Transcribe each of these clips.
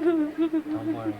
Don't worry.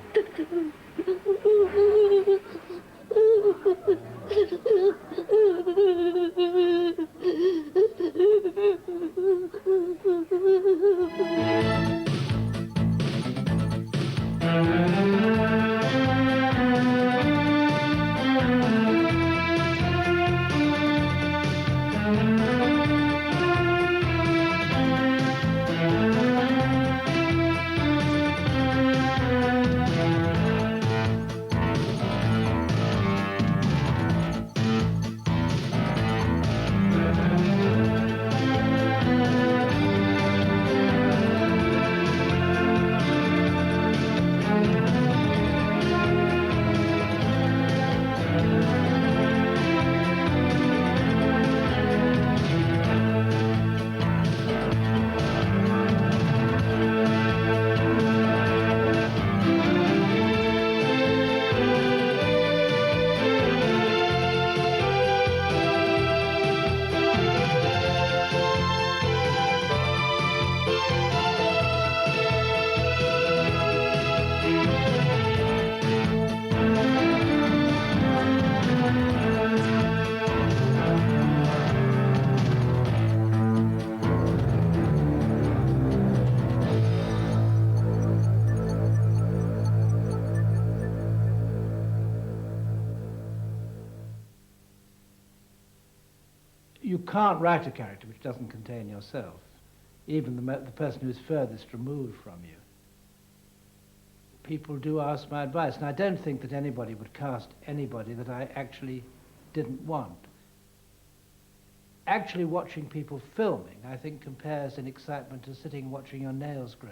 You can't write a character which doesn't contain yourself, even the person who is furthest removed from you. People do ask my advice, and I don't think that anybody would cast anybody that I actually didn't want. Actually watching people filming, I think, compares in excitement to sitting watching your nails grow.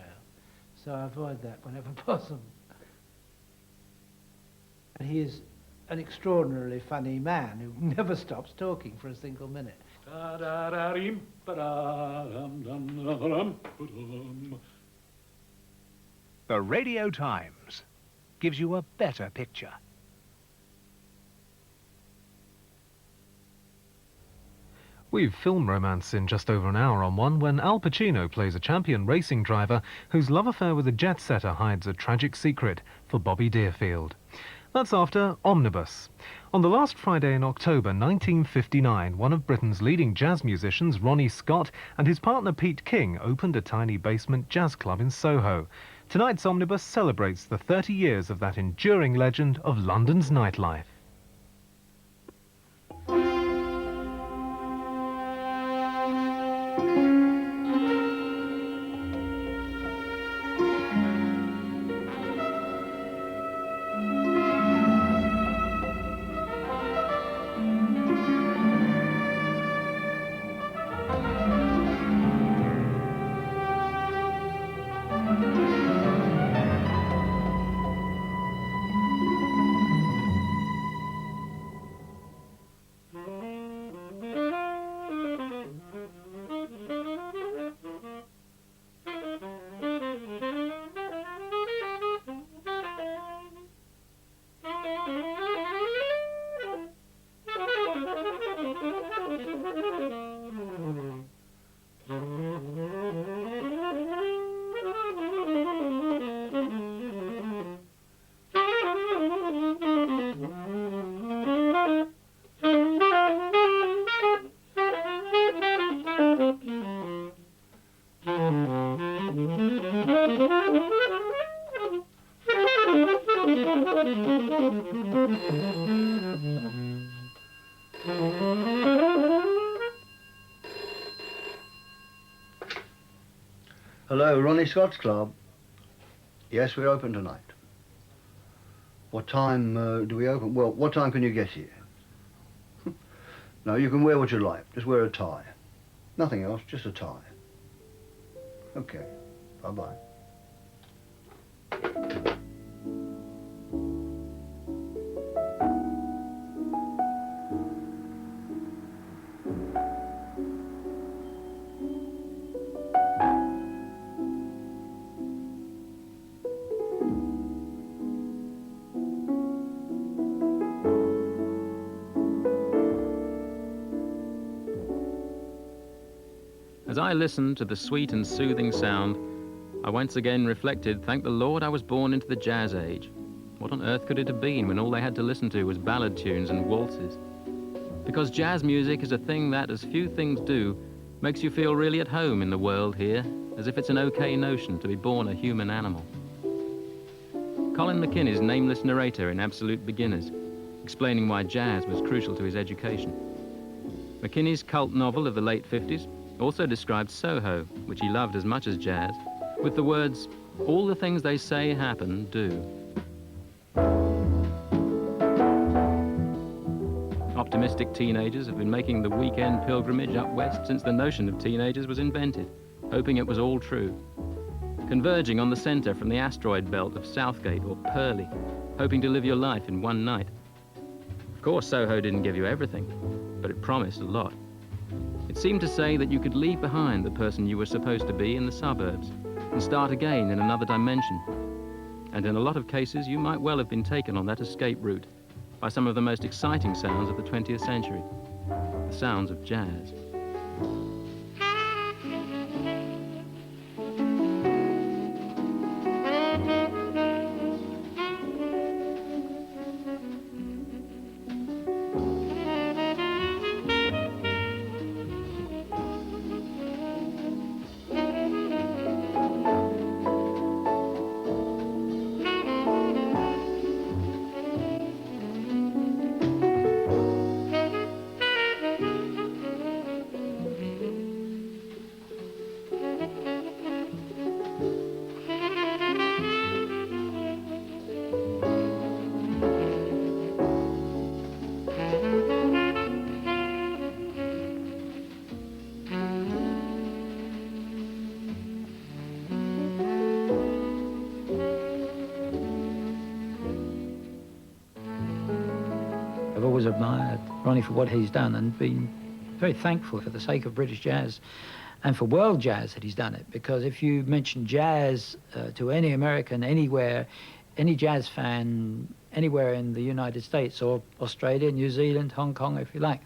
So I avoid that whenever possible. And he is an extraordinarily funny man who never stops talking for a single minute. The Radio Times gives you a better picture. We've filmed romance in just over an hour on One when Al Pacino plays a champion racing driver whose love affair with a jet setter hides a tragic secret for Bobby Deerfield. That's after Omnibus. On the last Friday in October 1959, one of Britain's leading jazz musicians, Ronnie Scott, and his partner Pete King opened a tiny basement jazz club in Soho. Tonight's Omnibus celebrates the 30 years of that enduring legend of London's nightlife. Hello, Ronnie Scott's Club. Yes, we're open tonight. What time do we open? Well, what time can you get here? No, you can wear what you like. Just wear a tie. Nothing else, just a tie. Okay, bye-bye. As I listened to the sweet and soothing sound, I once again reflected, thank the Lord I was born into the jazz age. What on earth could it have been when all they had to listen to was ballad tunes and waltzes? Because jazz music is a thing that, as few things do, makes you feel really at home in the world here, as if it's an okay notion to be born a human animal. Colin McKinney's nameless narrator in Absolute Beginners, explaining why jazz was crucial to his education. McKinney's cult novel of the late 50s also described Soho, which he loved as much as jazz, with the words, "All the things they say happen, do." Optimistic teenagers have been making the weekend pilgrimage up west since the notion of teenagers was invented, hoping it was all true. Converging on the center from the asteroid belt of Southgate or Purley, hoping to live your life in one night. Of course, Soho didn't give you everything, but it promised a lot. It seemed to say that you could leave behind the person you were supposed to be in the suburbs and start again in another dimension. And in a lot of cases, you might well have been taken on that escape route by some of the most exciting sounds of the 20th century, the sounds of jazz. I've always admired Ronnie for what he's done and been very thankful for the sake of British jazz and for world jazz that he's done it. Because if you mention jazz to any American, anywhere, any jazz fan, anywhere in the United States or Australia, New Zealand, Hong Kong, if you like,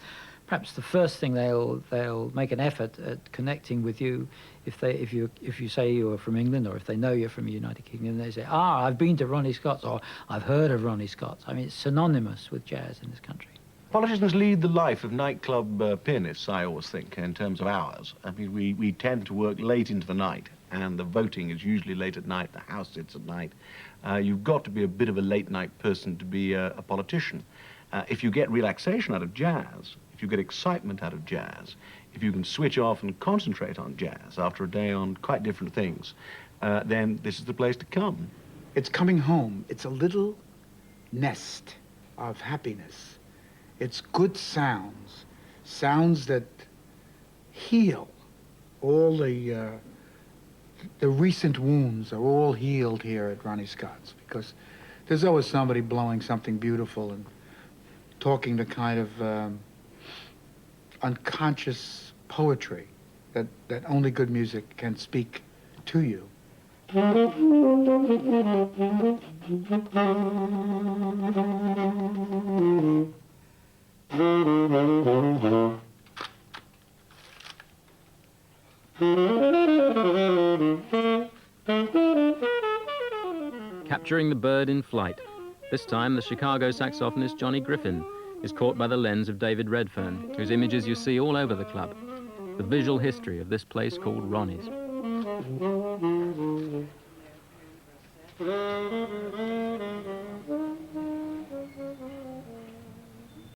perhaps the first thing they'll make an effort at connecting with you if you say you're from England, or if they know you're from the United Kingdom, they say, I've been to Ronnie Scott's, or I've heard of Ronnie Scott's. I mean, it's synonymous with jazz in this country. Politicians lead the life of nightclub pianists, I always think, in terms of hours. I mean, we tend to work late into the night, and the voting is usually late at night, the House sits at night. You've got to be a bit of a late-night person to be a politician. If you get relaxation out of jazz, if you get excitement out of jazz, if you can switch off and concentrate on jazz after a day on quite different things, then this is the place to come. It's coming home. It's a little nest of happiness. It's good sounds, sounds that heal. All the recent wounds are all healed here at Ronnie Scott's, because there's always somebody blowing something beautiful and talking the kind of unconscious poetry that only good music can speak to you. Capturing the bird in flight. This time, the Chicago saxophonist Johnny Griffin is caught by the lens of David Redfern, whose images you see all over the club. The visual history of this place called Ronnie's.